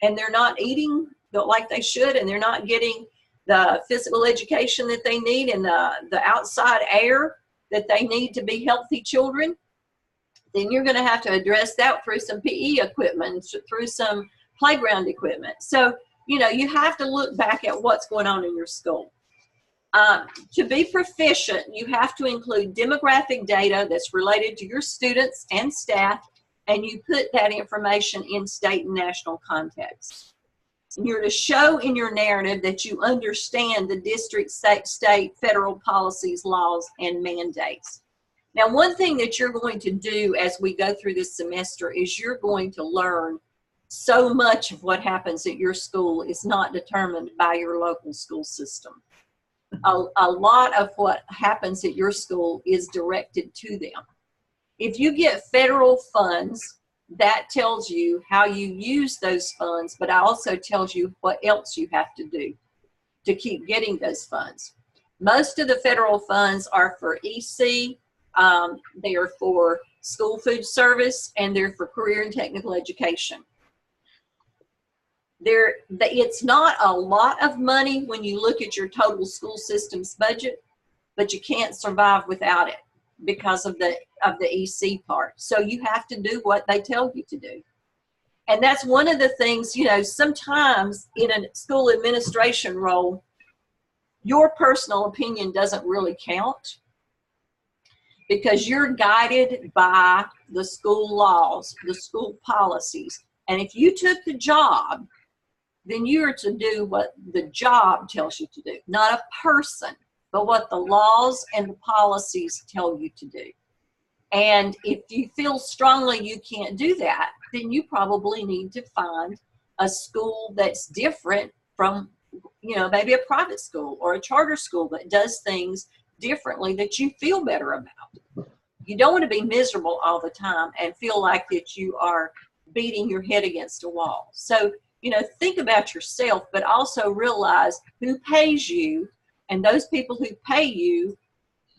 and they're not eating like they should, and they're not getting the physical education that they need and the outside air that they need to be healthy children, then you're going to have to address that through some PE equipment, through some playground equipment. So, you know, you have to look back at what's going on in your school. To be proficient, you have to include demographic data that's related to your students and staff, and you put that information in state and national context. You're to show in your narrative that you understand the district, state, federal policies, laws, and mandates. Now, one thing that you're going to do as we go through this semester is you're going to learn so much of what happens at your school is not determined by your local school system. A lot of what happens at your school is directed to them. If you get federal funds, that tells you how you use those funds, but it also tells you what else you have to do to keep getting those funds. Most of the federal funds are for EC, they are for school food service, and they're for career and technical education. It's not a lot of money when you look at your total school system's budget, but you can't survive without it because of the EC part. So you have to do what they tell you to do. And that's one of the things, you know, sometimes in a school administration role, your personal opinion doesn't really count because you're guided by the school laws, the school policies. And if you took the job, then you're to do what the job tells you to do, not a person, but what the laws and the policies tell you to do. And if you feel strongly you can't do that, then you probably need to find a school that's different from, you know, maybe a private school or a charter school that does things differently that you feel better about. You don't want to be miserable all the time and feel like that you are beating your head against a wall. So, you know, think about yourself, but also realize who pays you, and those people who pay you,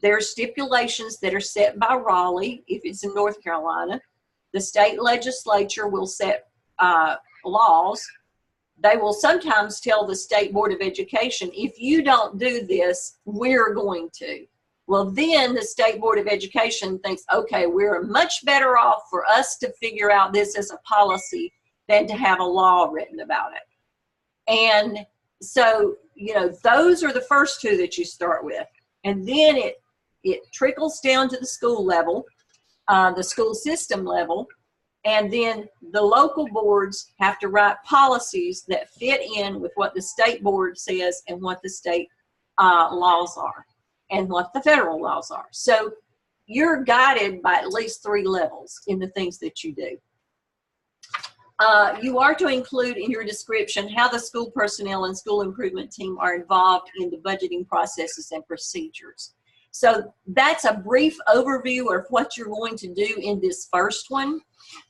there are stipulations that are set by Raleigh, if it's in North Carolina. The state legislature will set laws. They will sometimes tell the State Board of Education, if you don't do this, we're going to. Well, then the State Board of Education thinks, okay, we're much better off for us to figure out this as a policy than to have a law written about it. And so, you know, those are the first two that you start with. And then it trickles down to the school level, the school system level, and then the local boards have to write policies that fit in with what the state board says and what the state laws are and what the federal laws are. So you're guided by at least 3 levels in the things that you do. You are to include in your description how the school personnel and school improvement team are involved in the budgeting processes and procedures. So that's a brief overview of what you're going to do in this first one.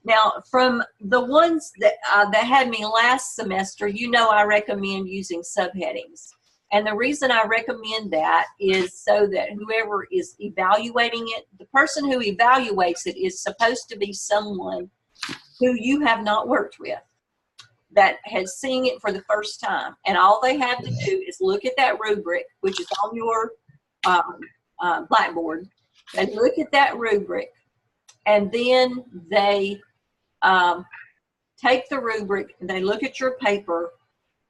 Now, from the ones that had me last semester, you know I recommend using subheadings. And the reason I recommend that is so that whoever is evaluating it, the person who evaluates it is supposed to be someone who you have not worked with, that has seen it for the first time. And all they have to do is look at that rubric, which is on your blackboard, and look at that rubric, and then they take the rubric and they look at your paper.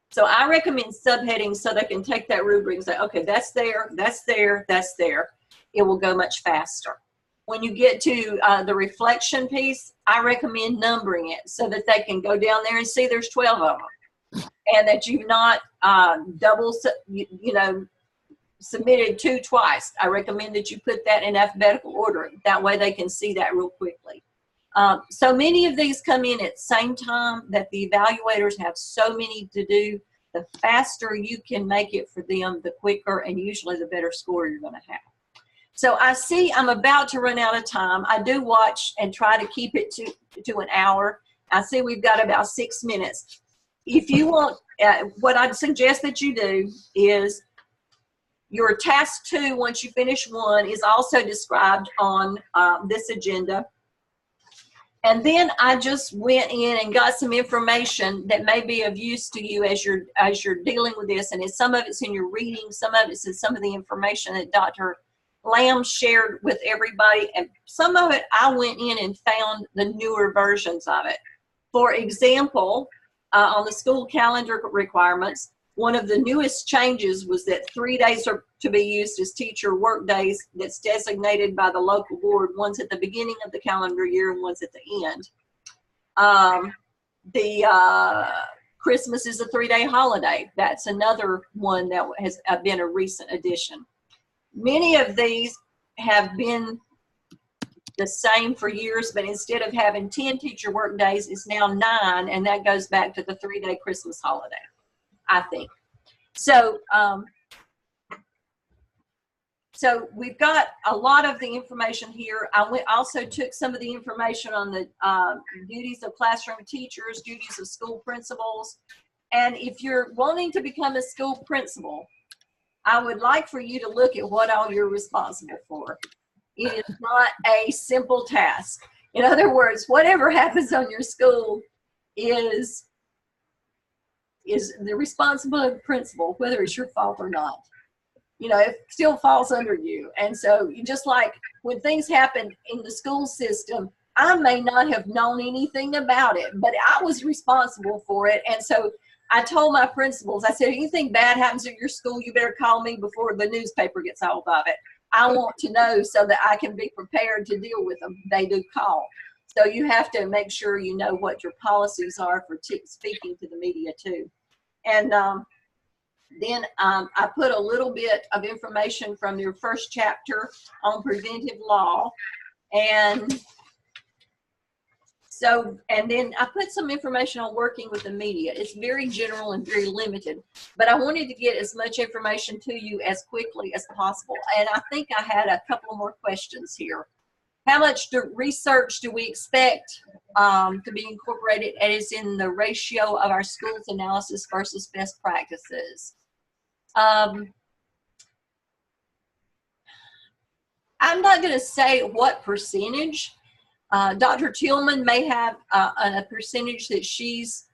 So I recommend subheadings so they can take that rubric and say, okay, that's there, that's there, that's there. It will go much faster. When you get to the reflection piece, I recommend numbering it so that they can go down there and see there's 12 of them, and that you've not submitted 2 twice. I recommend that you put that in alphabetical order. That way they can see that real quickly. So many of these come in at the same time that the evaluators have so many to do. The faster you can make it for them, the quicker and usually the better score you're going to have. So I see I'm about to run out of time. I do watch and try to keep it to an hour. I see we've got about 6 minutes. If you want, what I'd suggest that you do is your task 2, once you finish 1, is also described on this agenda. And then I just went in and got some information that may be of use to you as you're dealing with this. And some of it's in your reading, some of it's in some of the information that Dr. Lamb shared with everybody, and some of it I went in and found the newer versions of it. For example, on the school calendar requirements, one of the newest changes was that 3 days are to be used as teacher work days that's designated by the local board. One's at the beginning of the calendar year and one's at the end. Christmas is a 3-day holiday. That's another one that has been a recent addition. Many of these have been the same for years, but instead of having 10 teacher work days, it's now 9, and that goes back to the 3-day Christmas holiday, I think. So, so we've got a lot of the information here. I also took some of the information on the duties of classroom teachers, duties of school principals, And if you're wanting to become a school principal, I would like for you to look at what all you're responsible for. It is not a simple task. In other words, whatever happens on your school is the responsibility of the principal, whether it's your fault or not. You know, it still falls under you. And so you just like when things happen in the school system, I may not have known anything about it, but I was responsible for it. And so I told my principals, I said, anything bad happens at your school, you better call me before the newspaper gets hold of it. I want to know so that I can be prepared to deal with them. They do call. So you have to make sure you know what your policies are for speaking to the media too. And then I put a little bit of information from your first chapter on preventive law. And so, and then I put some information on working with the media. It's very general and very limited, but I wanted to get as much information to you as quickly as possible. And I think I had a couple more questions here. How much research do we expect to be incorporated as in the ratio of our schools analysis versus best practices? I'm not going to say what percentage. Dr. Tillman may have a percentage that she's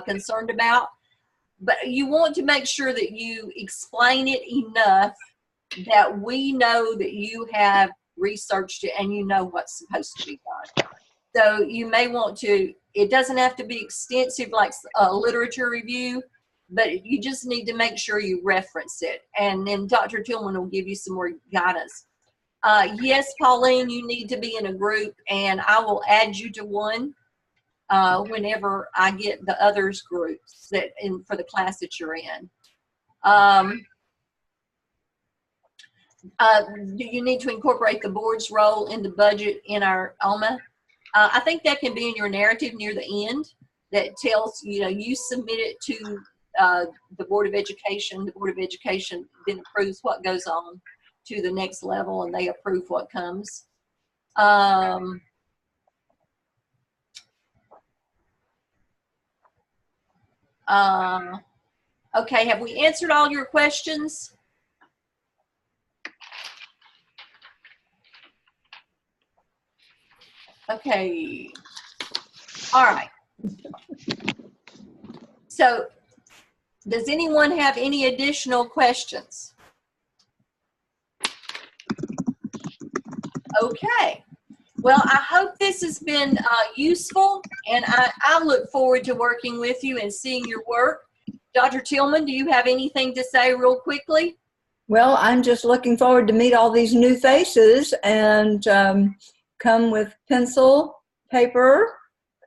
concerned about, but you want to make sure that you explain it enough that we know that you have researched it and you know what's supposed to be done. So you may want to, it doesn't have to be extensive like a literature review, but you just need to make sure you reference it. And then Dr. Tillman will give you some more guidance. Yes, Pauline, you need to be in a group, and I will add you to one whenever I get the others groups that for the class that you're in. Do you need to incorporate the board's role in the budget in our OMA? I think that can be in your narrative near the end that tells, you know, you submit it to the Board of Education. The Board of Education then approves what goes on to the next level, and they approve what comes. Okay, have we answered all your questions? Okay, all right. So, does anyone have any additional questions? Okay. Well, I hope this has been useful, and I look forward to working with you and seeing your work. Dr. Tillman, do you have anything to say real quickly? Well, I'm just looking forward to meet all these new faces and come with pencil, paper,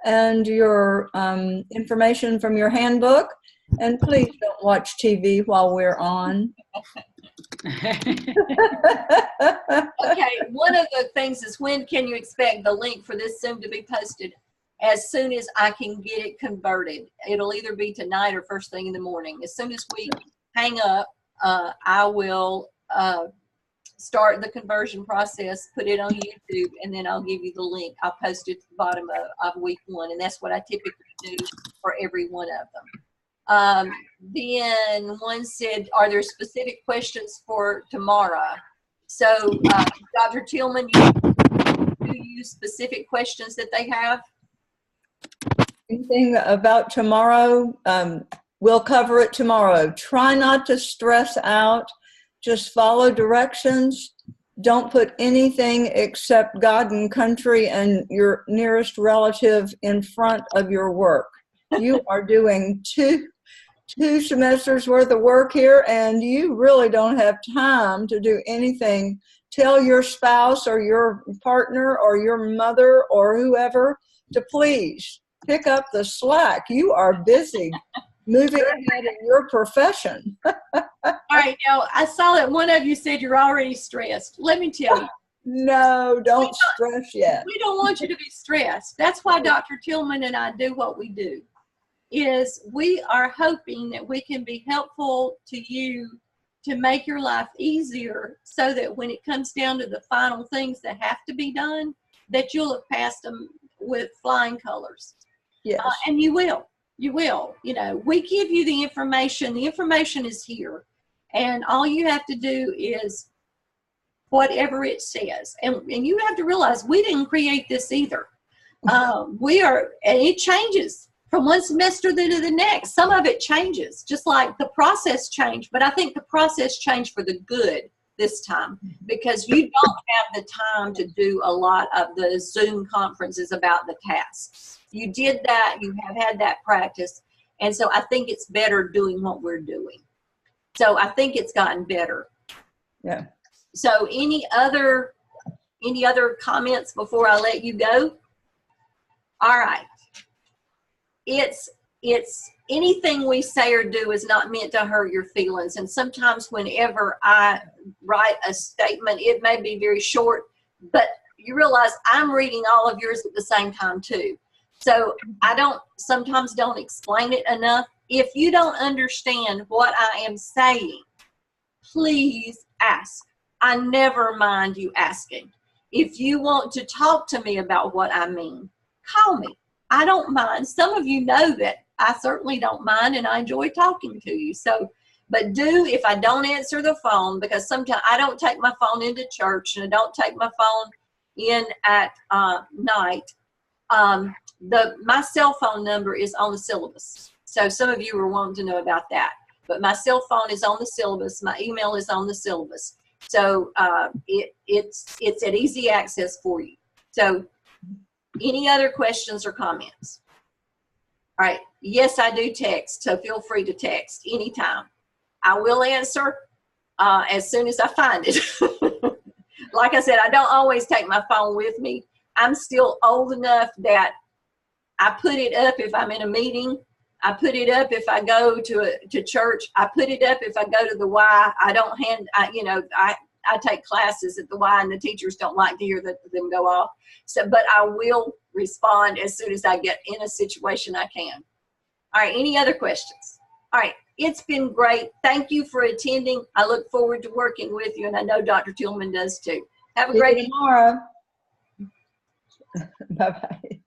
and your information from your handbook. And please don't watch TV while we're on. Okay, one of the things is, when can you expect the link for this Zoom to be posted? As soon as I can get it converted. It'll either be tonight or first thing in the morning. As soon as we hang up, I will start the conversion process, put it on YouTube, and then I'll give you the link. I'll post it at the bottom of week 1, and that's what I typically do for every one of them. Then one said, are there specific questions for tomorrow? So Dr. Tillman, do you use specific questions that they have? Anything about tomorrow? We'll cover it tomorrow. Try not to stress out. Just follow directions. Don't put anything except God and country and your nearest relative in front of your work. You are doing two semesters worth of work here, and you really don't have time to do anything. Tell your spouse or your partner or your mother or whoever to please pick up the slack. You are busy moving ahead in your profession. All right, now I saw that one of you said you're already stressed. Let me tell you. No, don't stress yet. We don't want you to be stressed. That's why Dr. Tillman and I do what we do. Is we are hoping that we can be helpful to you to make your life easier, so that when it comes down to the final things that have to be done, that you'll have passed them with flying colors. Yes. And you will. You will. You know, we give you the information. The information is here. And all you have to do is whatever it says. And you have to realize we didn't create this either. And it changes from one semester to the next. Some of it changes, just like the process changed. But I think the process changed for the good this time, because you don't have the time to do a lot of the Zoom conferences about the tasks. You did that, you have had that practice, and so I think it's better doing what we're doing. So I think it's gotten better. Yeah. So any other comments before I let you go? All right. It's anything we say or do is not meant to hurt your feelings. And sometimes whenever I write a statement, it may be very short, but you realize I'm reading all of yours at the same time too. So I sometimes don't explain it enough. If you don't understand what I am saying, please ask. I never mind you asking. If you want to talk to me about what I mean, call me. I don't mind. Some of you know that I certainly don't mind, and I enjoy talking to you. So, but if I don't answer the phone, because sometimes I don't take my phone into church and I don't take my phone in at night, my cell phone number is on the syllabus. So some of you were wanting to know about that. But my cell phone is on the syllabus. My email is on the syllabus. So it's at easy access for you. So any other questions or comments? All right. Yes, I do text, so feel free to text anytime. I will answer as soon as I find it. Like I said, I don't always take my phone with me. I'm still old enough that I put it up if I'm in a meeting. I put it up if I go to church. I put it up if I go to the Y. I take classes at the Y, and the teachers don't like to hear them go off. So, but I will respond as soon as I get in a situation I can. All right, any other questions? All right, it's been great. Thank you for attending. I look forward to working with you, and I know Dr. Tillman does too. Have a great tomorrow. Bye-bye.